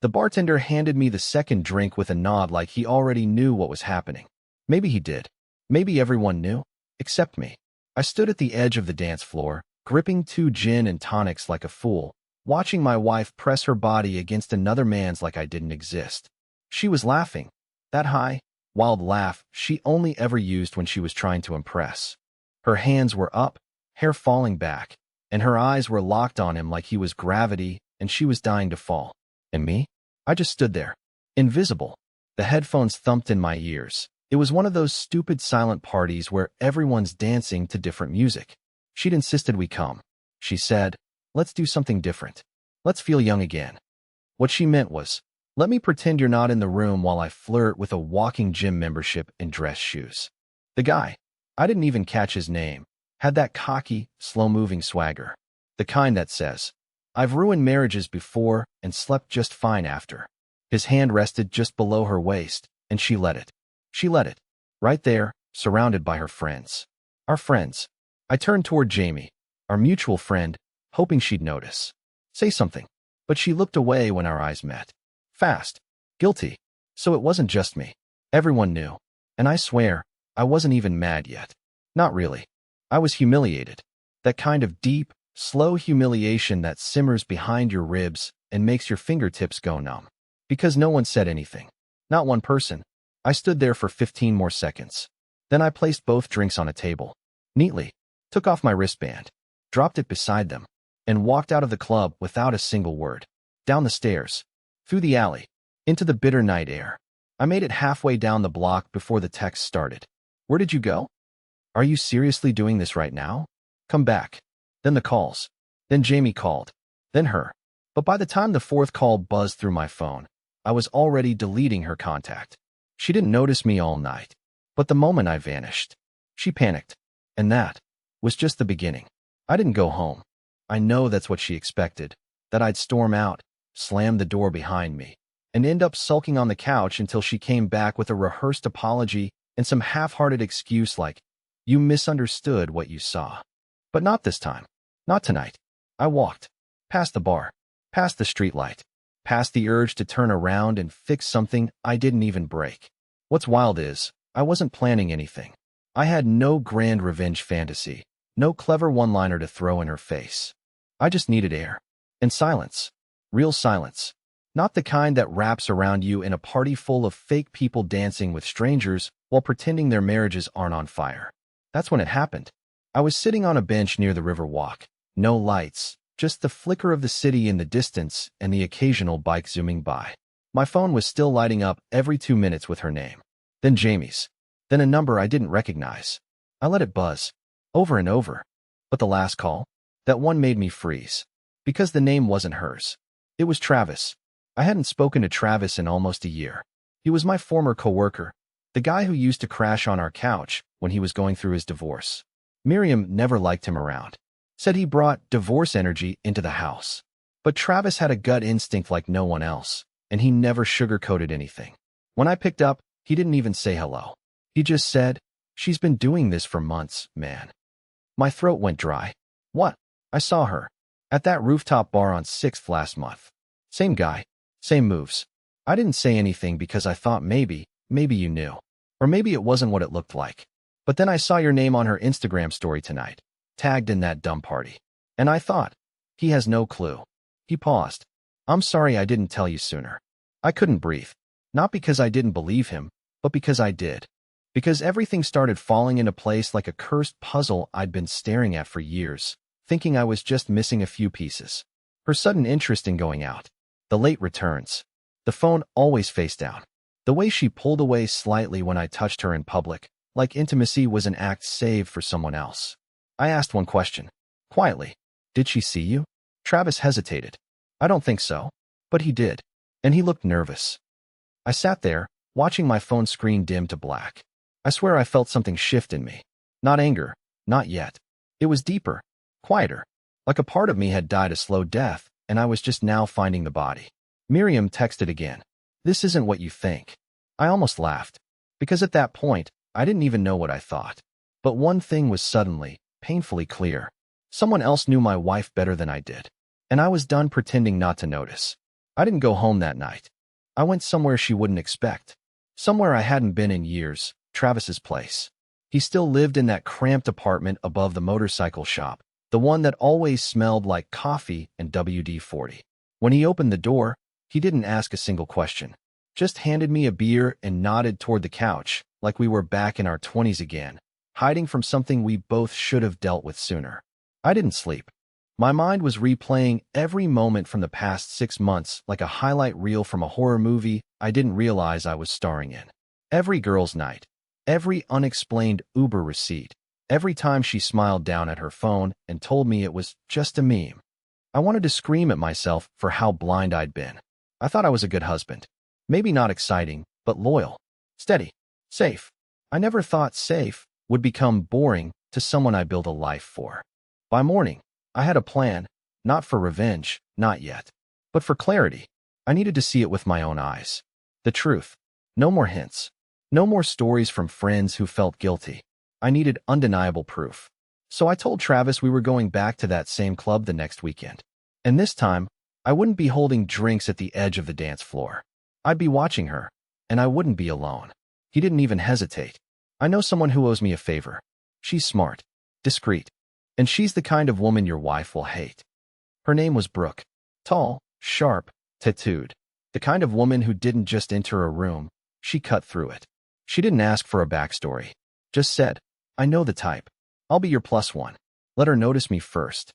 The bartender handed me the second drink with a nod like he already knew what was happening. Maybe he did. Maybe everyone knew, except me. I stood at the edge of the dance floor, gripping 2 gin and tonics like a fool, watching my wife press her body against another man's like I didn't exist. She was laughing. That high, wild laugh she only ever used when she was trying to impress. Her hands were up, hair falling back, and her eyes were locked on him like he was gravity and she was dying to fall. And me? I just stood there, invisible. The headphones thumped in my ears. It was one of those stupid silent parties where everyone's dancing to different music. She'd insisted we come. She said, let's do something different. Let's feel young again. What she meant was, let me pretend you're not in the room while I flirt with a walking gym membership and dress shoes. The guy, I didn't even catch his name, had that cocky, slow-moving swagger. The kind that says, I've ruined marriages before and slept just fine after. His hand rested just below her waist, and she let it. She let it. Right there, surrounded by her friends. Our friends. I turned toward Jamie, our mutual friend, hoping she'd notice. Say something. But she looked away when our eyes met. Fast. Guilty. So it wasn't just me. Everyone knew. And I swear, I wasn't even mad yet. Not really. I was humiliated. That kind of deep, slow humiliation that simmers behind your ribs and makes your fingertips go numb. Because no one said anything. Not one person. I stood there for 15 more seconds. Then I placed both drinks on a table. Neatly. Took off my wristband. Dropped it beside them. And walked out of the club without a single word. Down the stairs. Through the alley. Into the bitter night air. I made it halfway down the block before the text started. Where did you go? Are you seriously doing this right now? Come back. Then the calls. Then Jamie called. Then her. But by the time the 4th call buzzed through my phone, I was already deleting her contact. She didn't notice me all night. But the moment I vanished, she panicked. And that was just the beginning. I didn't go home. I know that's what she expected, that I'd storm out, slam the door behind me, and end up sulking on the couch until she came back with a rehearsed apology and some half-hearted excuse like, you misunderstood what you saw. But not this time. Not tonight. I walked. Past the bar. Past the streetlight. Past the urge to turn around and fix something I didn't even break. What's wild is, I wasn't planning anything. I had no grand revenge fantasy, no clever one-liner to throw in her face. I just needed air. And silence. Real silence. Not the kind that wraps around you in a party full of fake people dancing with strangers while pretending their marriages aren't on fire. That's when it happened. I was sitting on a bench near the river walk. No lights, just the flicker of the city in the distance and the occasional bike zooming by. My phone was still lighting up every 2 minutes with her name. Then Jamie's. Then a number I didn't recognize. I let it buzz. Over and over. But the last call? That one made me freeze. Because the name wasn't hers. It was Travis. I hadn't spoken to Travis in almost a year. He was my former coworker, the guy who used to crash on our couch when he was going through his divorce. Miriam never liked him around. Said he brought divorce energy into the house. But Travis had a gut instinct like no one else, and he never sugarcoated anything. When I picked up, he didn't even say hello. He just said, she's been doing this for months, man. My throat went dry. What? I saw her. At that rooftop bar on 6th last month. Same guy. Same moves. I didn't say anything because I thought maybe you knew. Or maybe it wasn't what it looked like. But then I saw your name on her Instagram story tonight, tagged in that dumb party. And I thought, he has no clue. He paused. I'm sorry I didn't tell you sooner. I couldn't breathe. Not because I didn't believe him, but because I did. Because everything started falling into place like a cursed puzzle I'd been staring at for years, thinking I was just missing a few pieces. Her sudden interest in going out. The late returns. The phone always face down. The way she pulled away slightly when I touched her in public, like intimacy was an act saved for someone else. I asked one question. Quietly. Did she see you? Travis hesitated. I don't think so. But he did. And he looked nervous. I sat there, watching my phone screen dim to black. I swear I felt something shift in me. Not anger. Not yet. It was deeper. Quieter. Like a part of me had died a slow death, and I was just now finding the body. Miriam texted again. This isn't what you think. I almost laughed. Because at that point, I didn't even know what I thought. But one thing was suddenly, painfully clear. Someone else knew my wife better than I did. And I was done pretending not to notice. I didn't go home that night. I went somewhere she wouldn't expect. Somewhere I hadn't been in years, Travis's place. He still lived in that cramped apartment above the motorcycle shop, the one that always smelled like coffee and WD-40. When he opened the door, he didn't ask a single question, just handed me a beer and nodded toward the couch, like we were back in our 20s again, hiding from something we both should have dealt with sooner. I didn't sleep. My mind was replaying every moment from the past 6 months like a highlight reel from a horror movie I didn't realize I was starring in. Every girl's night, every unexplained Uber receipt, every time she smiled down at her phone and told me it was just a meme. I wanted to scream at myself for how blind I'd been. I thought I was a good husband. Maybe not exciting, but loyal, steady, safe. I never thought safe would become boring to someone I built a life for. By morning, I had a plan, not for revenge, not yet, but for clarity. I needed to see it with my own eyes. The truth. No more hints. No more stories from friends who felt guilty. I needed undeniable proof. So I told Travis we were going back to that same club the next weekend. And this time, I wouldn't be holding drinks at the edge of the dance floor. I'd be watching her, and I wouldn't be alone. He didn't even hesitate. I know someone who owes me a favor. She's smart, discreet, and she's the kind of woman your wife will hate. Her name was Brooke. Tall, sharp, tattooed. The kind of woman who didn't just enter a room, she cut through it. She didn't ask for a backstory. Just said, I know the type. I'll be your +1. Let her notice me first.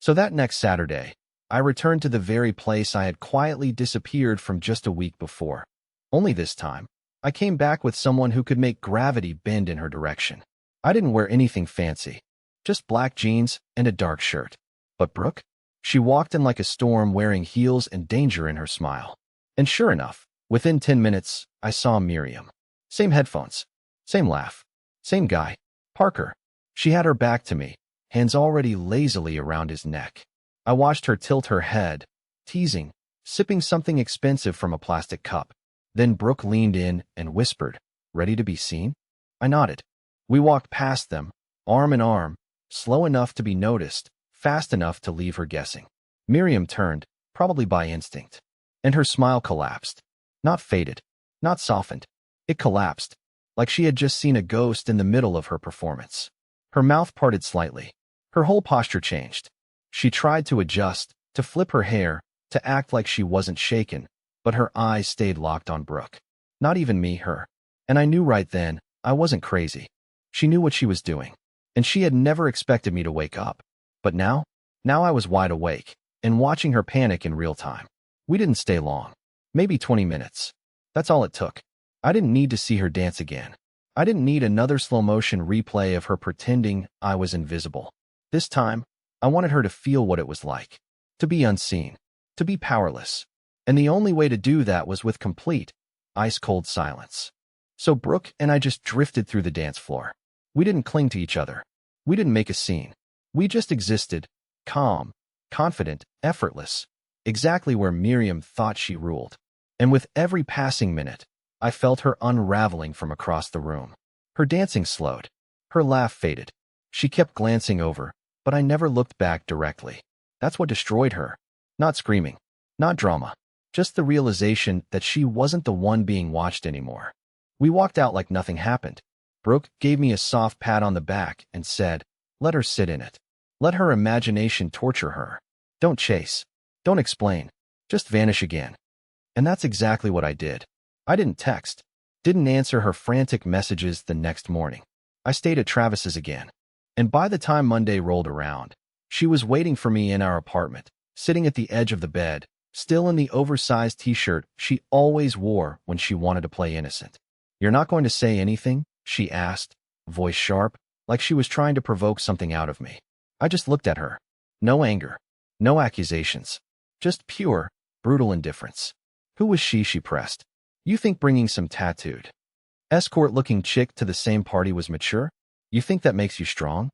So that next Saturday, I returned to the very place I had quietly disappeared from just a week before. Only this time, I came back with someone who could make gravity bend in her direction. I didn't wear anything fancy. Just black jeans and a dark shirt. But Brooke? She walked in like a storm, wearing heels and danger in her smile. And sure enough, within 10 minutes, I saw Miriam. Same headphones. Same laugh. Same guy. Parker. She had her back to me, hands already lazily around his neck. I watched her tilt her head, teasing, sipping something expensive from a plastic cup. Then Brooke leaned in and whispered, "Ready to be seen?" I nodded. We walked past them, arm in arm, slow enough to be noticed, fast enough to leave her guessing. Miriam turned, probably by instinct, and her smile collapsed. Not faded, not softened. It collapsed, like she had just seen a ghost in the middle of her performance. Her mouth parted slightly. Her whole posture changed. She tried to adjust, to flip her hair, to act like she wasn't shaken, but her eyes stayed locked on Brooke. Not even me, her. And I knew right then, I wasn't crazy. She knew what she was doing. And she had never expected me to wake up. But now I was wide awake, and watching her panic in real time. We didn't stay long. Maybe 20 minutes. That's all it took. I didn't need to see her dance again. I didn't need another slow-motion replay of her pretending I was invisible. This time, I wanted her to feel what it was like. To be unseen. To be powerless. And the only way to do that was with complete, ice-cold silence. So Brooke and I just drifted through the dance floor. We didn't cling to each other. We didn't make a scene. We just existed, calm, confident, effortless, exactly where Miriam thought she ruled. And with every passing minute, I felt her unraveling from across the room. Her dancing slowed. Her laugh faded. She kept glancing over, but I never looked back directly. That's what destroyed her. Not screaming. Not drama. Just the realization that she wasn't the one being watched anymore. We walked out like nothing happened. Brooke gave me a soft pat on the back and said, "Let her sit in it. Let her imagination torture her. Don't chase. Don't explain. Just vanish again." And that's exactly what I did. I didn't text. Didn't answer her frantic messages the next morning. I stayed at Travis's again. And by the time Monday rolled around, she was waiting for me in our apartment, sitting at the edge of the bed, still in the oversized t-shirt she always wore when she wanted to play innocent. "You're not going to say anything?" she asked, voice sharp, like she was trying to provoke something out of me. I just looked at her. No anger. No accusations. Just pure, brutal indifference. Who was she pressed. "You think bringing some tattooed, escort-looking chick to the same party was mature? You think that makes you strong?"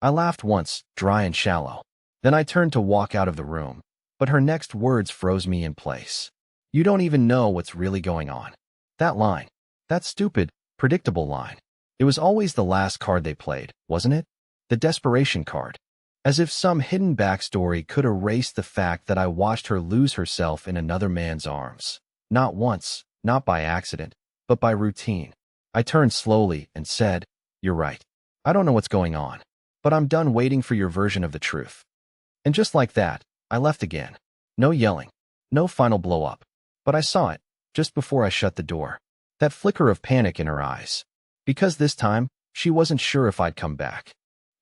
I laughed once, dry and shallow. Then I turned to walk out of the room, but her next words froze me in place. "You don't even know what's really going on." That line. That stupid, predictable line. It was always the last card they played, wasn't it? The desperation card. As if some hidden backstory could erase the fact that I watched her lose herself in another man's arms. Not once, not by accident, but by routine. I turned slowly and said, "You're right. I don't know what's going on, but I'm done waiting for your version of the truth." And just like that, I left again. No yelling, no final blow-up. But I saw it, just before I shut the door. That flicker of panic in her eyes. Because this time, she wasn't sure if I'd come back.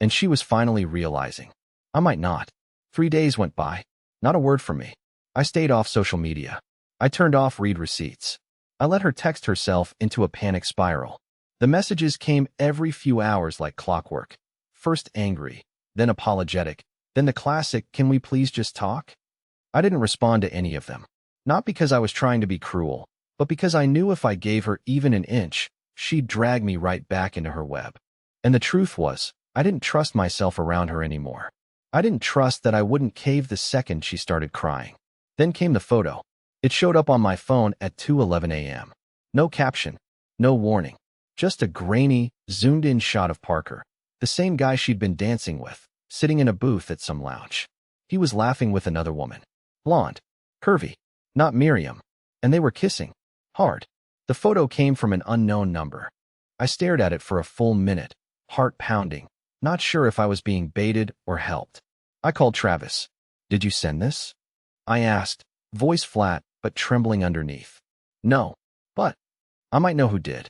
And she was finally realizing. I might not. 3 days went by. Not a word from me. I stayed off social media. I turned off read receipts. I let her text herself into a panic spiral. The messages came every few hours like clockwork. First angry, then apologetic, then the classic, "Can we please just talk?" I didn't respond to any of them. Not because I was trying to be cruel, but because I knew if I gave her even an inch, she'd drag me right back into her web. And the truth was, I didn't trust myself around her anymore. I didn't trust that I wouldn't cave the second she started crying. Then came the photo. It showed up on my phone at 2:11 a.m. No caption, no warning. Just a grainy, zoomed-in shot of Parker, the same guy she'd been dancing with, sitting in a booth at some lounge. He was laughing with another woman. Blonde. Curvy. Not Miriam. And they were kissing. Hard. The photo came from an unknown number. I stared at it for a full minute, heart pounding, not sure if I was being baited or helped. I called Travis. "Did you send this?" I asked, voice flat but trembling underneath. "No, but I might know who did."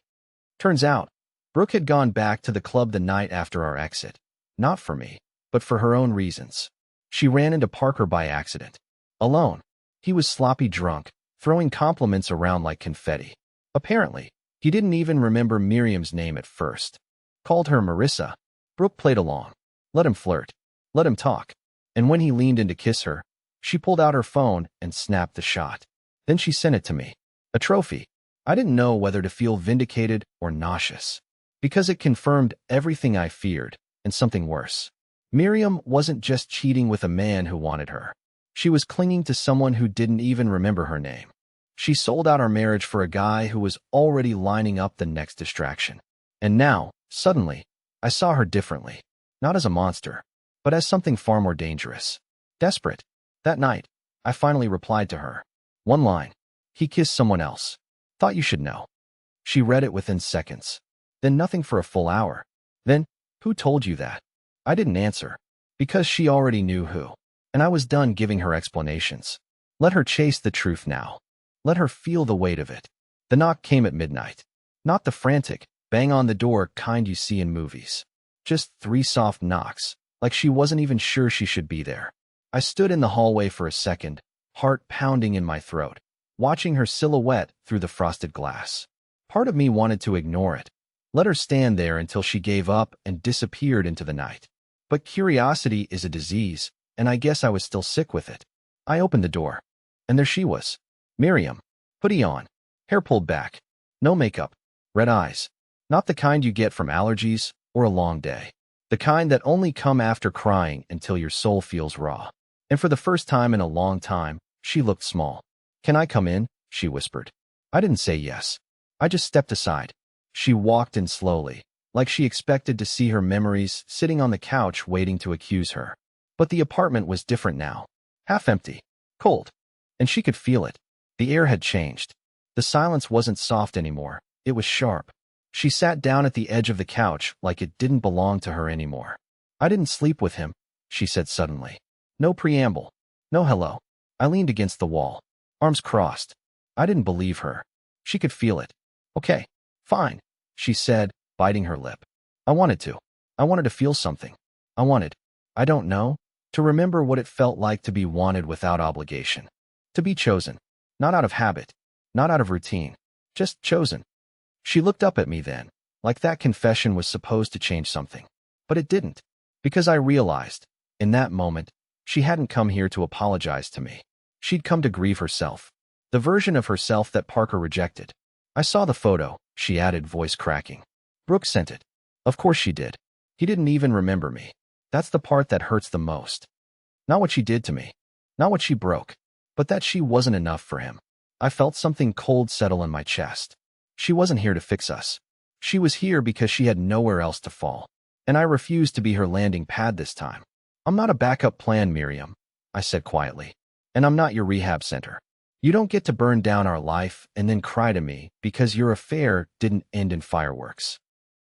Turns out, Brooke had gone back to the club the night after our exit. Not for me, but for her own reasons. She ran into Parker by accident. Alone. He was sloppy drunk, throwing compliments around like confetti. Apparently, he didn't even remember Miriam's name at first. Called her Marissa. Brooke played along. Let him flirt. Let him talk. And when he leaned in to kiss her, she pulled out her phone and snapped the shot. Then she sent it to me. A trophy. I didn't know whether to feel vindicated or nauseous. Because it confirmed everything I feared, and something worse. Miriam wasn't just cheating with a man who wanted her. She was clinging to someone who didn't even remember her name. She sold out our marriage for a guy who was already lining up the next distraction. And now, suddenly, I saw her differently. Not as a monster, but as something far more dangerous. Desperate. That night, I finally replied to her. One line. "He kissed someone else. Thought you should know." She read it within seconds. Then nothing for a full hour. Then, "Who told you that?" I didn't answer. Because she already knew who. And I was done giving her explanations. Let her chase the truth now. Let her feel the weight of it. The knock came at midnight. Not the frantic, bang on the door kind you see in movies. Just 3 soft knocks, like she wasn't even sure she should be there. I stood in the hallway for a second, heart pounding in my throat, watching her silhouette through the frosted glass. Part of me wanted to ignore it. Let her stand there until she gave up and disappeared into the night. But curiosity is a disease, and I guess I was still sick with it. I opened the door, and there she was. Miriam. Hoodie on. Hair pulled back. No makeup. Red eyes. Not the kind you get from allergies or a long day. The kind that only come after crying until your soul feels raw. And for the first time in a long time, she looked small. "Can I come in?" she whispered. I didn't say yes. I just stepped aside. She walked in slowly, like she expected to see her memories sitting on the couch waiting to accuse her. But the apartment was different now. Half empty. Cold. And she could feel it. The air had changed. The silence wasn't soft anymore. It was sharp. She sat down at the edge of the couch like it didn't belong to her anymore. "I didn't sleep with him," she said suddenly. No preamble. No hello. I leaned against the wall, arms crossed. I didn't believe her. She could feel it. "Okay, fine," she said, biting her lip. I wanted to. I wanted to feel something. I don't know, to remember what it felt like to be wanted without obligation. To be chosen. Not out of habit. Not out of routine. Just chosen. She looked up at me then, like that confession was supposed to change something. But it didn't. Because I realized, in that moment, she hadn't come here to apologize to me. She'd come to grieve herself. The version of herself that Parker rejected. "I saw the photo," she added, voice cracking. "Brooke sent it." Of course she did. He didn't even remember me. That's the part that hurts the most. Not what she did to me. Not what she broke. But that she wasn't enough for him. I felt something cold settle in my chest. She wasn't here to fix us. She was here because she had nowhere else to fall. And I refused to be her landing pad this time. I'm not a backup plan, Miriam, I said quietly. And I'm not your rehab center. You don't get to burn down our life and then cry to me because your affair didn't end in fireworks.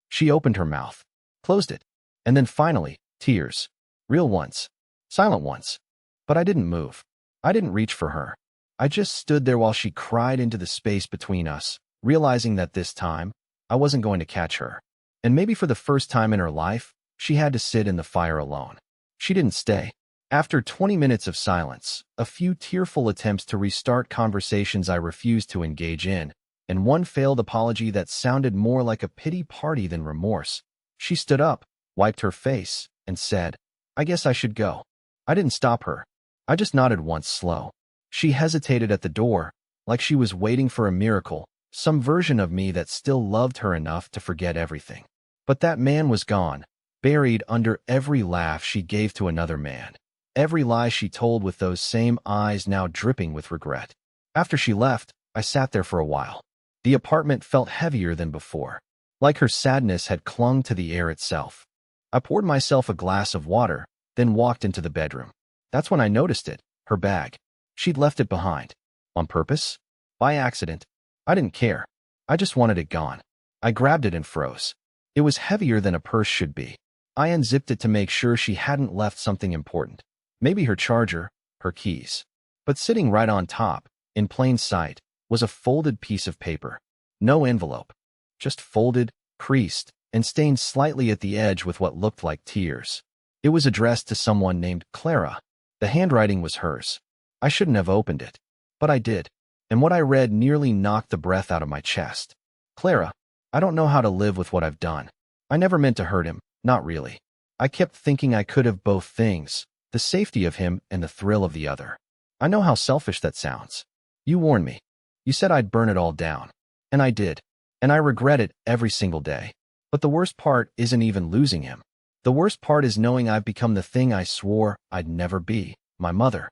She opened her mouth, closed it, and then finally, tears. Real ones. Silent ones. But I didn't move. I didn't reach for her. I just stood there while she cried into the space between us, realizing that this time, I wasn't going to catch her. And maybe for the first time in her life, she had to sit in the fire alone. She didn't stay. After 20 minutes of silence, a few tearful attempts to restart conversations I refused to engage in, and one failed apology that sounded more like a pity party than remorse, she stood up, wiped her face, and said, I guess I should go. I didn't stop her. I just nodded once slow. She hesitated at the door, like she was waiting for a miracle, some version of me that still loved her enough to forget everything. But that man was gone, buried under every laugh she gave to another man, every lie she told with those same eyes now dripping with regret. After she left, I sat there for a while. The apartment felt heavier than before, like her sadness had clung to the air itself. I poured myself a glass of water, then walked into the bedroom. That's when I noticed it, her bag. She'd left it behind. On purpose? By accident? I didn't care. I just wanted it gone. I grabbed it and froze. It was heavier than a purse should be. I unzipped it to make sure she hadn't left something important. Maybe her charger, her keys. But sitting right on top, in plain sight, was a folded piece of paper. No envelope. Just folded, creased, and stained slightly at the edge with what looked like tears. It was addressed to someone named Clara. The handwriting was hers. I shouldn't have opened it. But I did. And what I read nearly knocked the breath out of my chest. Clara, I don't know how to live with what I've done. I never meant to hurt him, not really. I kept thinking I could have both things, the safety of him and the thrill of the other. I know how selfish that sounds. You warned me. You said I'd burn it all down. And I did. And I regret it every single day. But the worst part isn't even losing him. The worst part is knowing I've become the thing I swore I'd never be, my mother.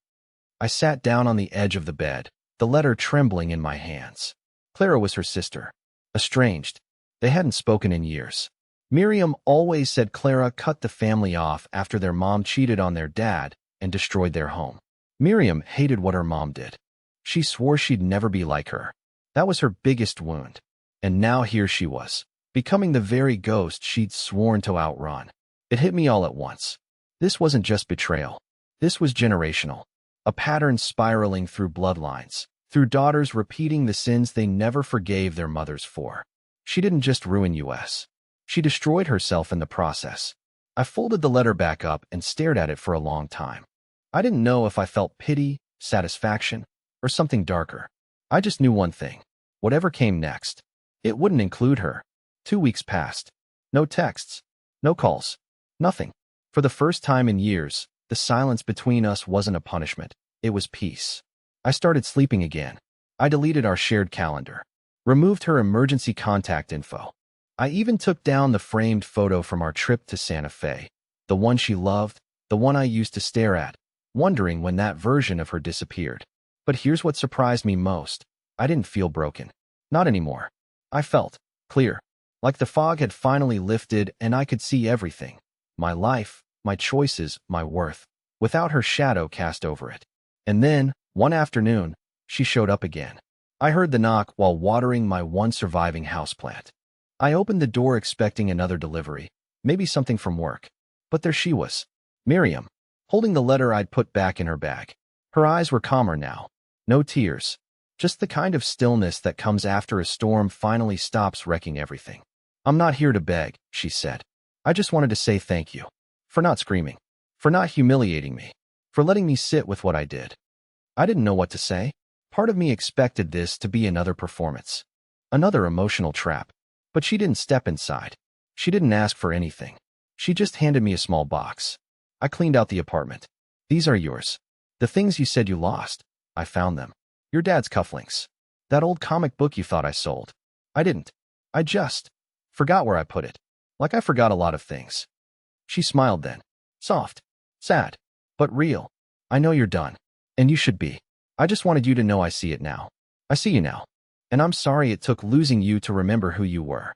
I sat down on the edge of the bed, the letter trembling in my hands. Clara was her sister. Estranged. They hadn't spoken in years. Miriam always said Clara cut the family off after their mom cheated on their dad and destroyed their home. Miriam hated what her mom did. She swore she'd never be like her. That was her biggest wound. And now here she was, becoming the very ghost she'd sworn to outrun. It hit me all at once. This wasn't just betrayal. This was generational. A pattern spiraling through bloodlines, through daughters repeating the sins they never forgave their mothers for. She didn't just ruin us. She destroyed herself in the process. I folded the letter back up and stared at it for a long time. I didn't know if I felt pity, satisfaction, or something darker. I just knew one thing. Whatever came next, it wouldn't include her. 2 weeks passed. No texts. No calls. Nothing. For the first time in years, the silence between us wasn't a punishment. It was peace. I started sleeping again. I deleted our shared calendar. Removed her emergency contact info. I even took down the framed photo from our trip to Santa Fe. The one she loved, the one I used to stare at, wondering when that version of her disappeared. But here's what surprised me most. I didn't feel broken. Not anymore. I felt clear. Like the fog had finally lifted and I could see everything. My life, my choices, my worth, without her shadow cast over it. And then, one afternoon, she showed up again. I heard the knock while watering my one surviving houseplant. I opened the door expecting another delivery, maybe something from work. But there she was, Miriam, holding the letter I'd put back in her bag. Her eyes were calmer now. No tears. Just the kind of stillness that comes after a storm finally stops wrecking everything. I'm not here to beg, she said. I just wanted to say thank you. For not screaming. For not humiliating me. For letting me sit with what I did. I didn't know what to say. Part of me expected this to be another performance. Another emotional trap. But she didn't step inside. She didn't ask for anything. She just handed me a small box. I cleaned out the apartment. These are yours. The things you said you lost. I found them. Your dad's cufflinks. That old comic book you thought I sold. I didn't. I just forgot where I put it. Like I forgot a lot of things. She smiled then. Soft. Sad. But real. I know you're done. And you should be. I just wanted you to know I see it now. I see you now. And I'm sorry it took losing you to remember who you were.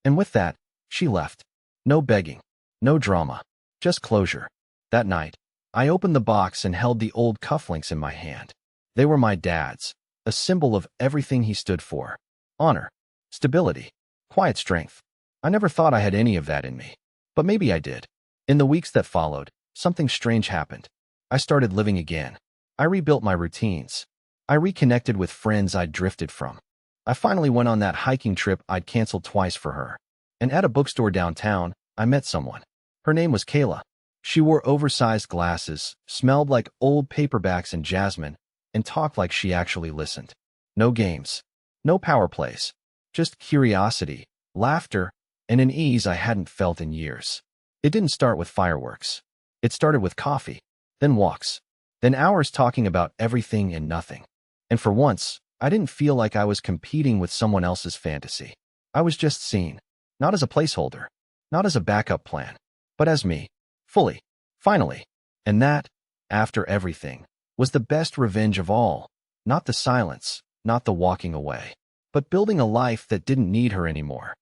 And with that, she left. No begging. No drama. Just closure. That night, I opened the box and held the old cufflinks in my hand. They were my dad's, a symbol of everything he stood for. Honor, stability, quiet strength. I never thought I had any of that in me. But maybe I did. In the weeks that followed, something strange happened. I started living again. I rebuilt my routines. I reconnected with friends I'd drifted from. I finally went on that hiking trip I'd canceled twice for her. And at a bookstore downtown, I met someone. Her name was Kayla. She wore oversized glasses, smelled like old paperbacks and jasmine, and talked like she actually listened. No games. No power plays. Just curiosity, laughter, and an ease I hadn't felt in years. It didn't start with fireworks. It started with coffee, then walks, then hours talking about everything and nothing. And for once, I didn't feel like I was competing with someone else's fantasy. I was just seen, not as a placeholder, not as a backup plan, but as me, fully, finally. And that, after everything, was the best revenge of all. Not the silence, not the walking away, but building a life that didn't need her anymore.